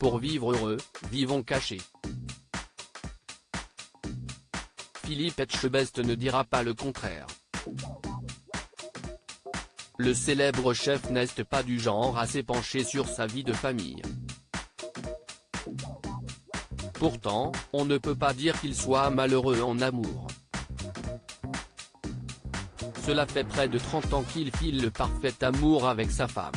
pour vivre heureux, vivons cachés. Philippe Etchebest ne dira pas le contraire. Le célèbre chef n'est pas du genre à s'épancher sur sa vie de famille. Pourtant, on ne peut pas dire qu'il soit malheureux en amour. Cela fait près de 30 ans qu'il file le parfait amour avec sa femme.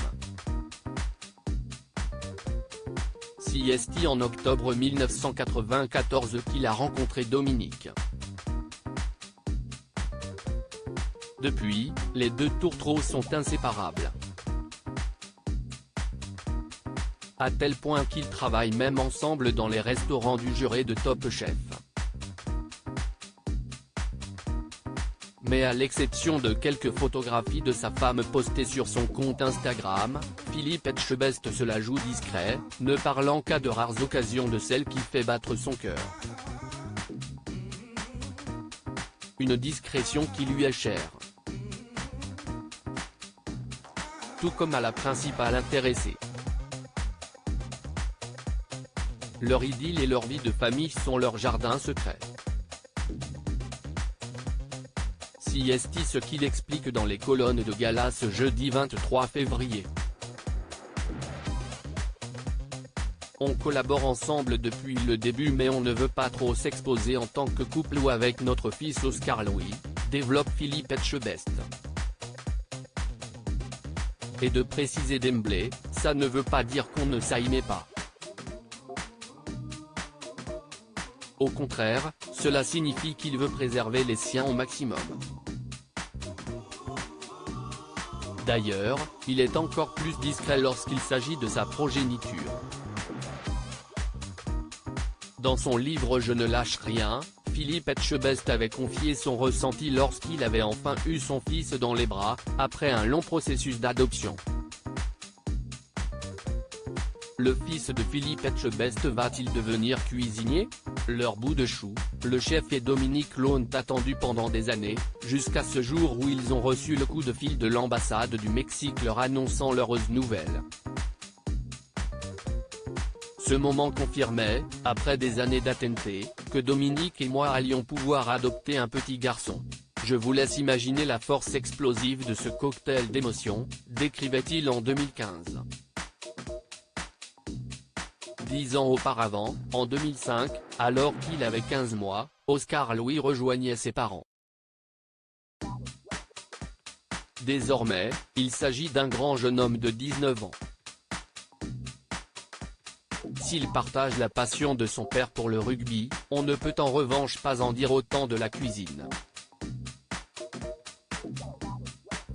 C'est en octobre 1994 qu'il a rencontré Dominique. Depuis, les deux tourtereaux sont inséparables. À tel point qu'ils travaillent même ensemble dans les restaurants du juré de Top Chef. Mais à l'exception de quelques photographies de sa femme postées sur son compte Instagram, Philippe Etchebest se la joue discret, ne parlant qu'à de rares occasions de celle qui fait battre son cœur. Une discrétion qui lui est chère. Tout comme à la principale intéressée. Leur idylle et leur vie de famille sont leur jardin secret. C'est ce qu'il explique dans les colonnes de Gala ce jeudi 23 février. On collabore ensemble depuis le début mais on ne veut pas trop s'exposer en tant que couple ou avec notre fils Oscar Louis, développe Philippe Etchebest. Et de préciser d'emblée, ça ne veut pas dire qu'on ne s'aimait pas. Au contraire, cela signifie qu'il veut préserver les siens au maximum. D'ailleurs, il est encore plus discret lorsqu'il s'agit de sa progéniture. Dans son livre Je ne lâche rien, Philippe Etchebest avait confié son ressenti lorsqu'il avait enfin eu son fils dans les bras, après un long processus d'adoption. Le fils de Philippe Etchebest va-t-il devenir cuisinier? Leur bout de chou, le chef et Dominique l'ont attendu pendant des années, jusqu'à ce jour où ils ont reçu le coup de fil de l'ambassade du Mexique leur annonçant l'heureuse nouvelle. Ce moment confirmait, après des années d'attente, que Dominique et moi allions pouvoir adopter un petit garçon. Je vous laisse imaginer la force explosive de ce cocktail d'émotions, décrivait-il en 2015. 10 ans auparavant, en 2005, alors qu'il avait 15 mois, Oscar Louis rejoignait ses parents. Désormais, il s'agit d'un grand jeune homme de 19 ans. S'il partage la passion de son père pour le rugby, on ne peut en revanche pas en dire autant de la cuisine.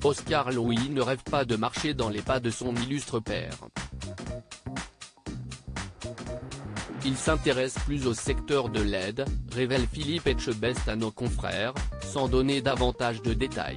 Oscar Louis ne rêve pas de marcher dans les pas de son illustre père. Il s'intéresse plus au secteur de l'aide, révèle Philippe Etchebest à nos confrères, sans donner davantage de détails.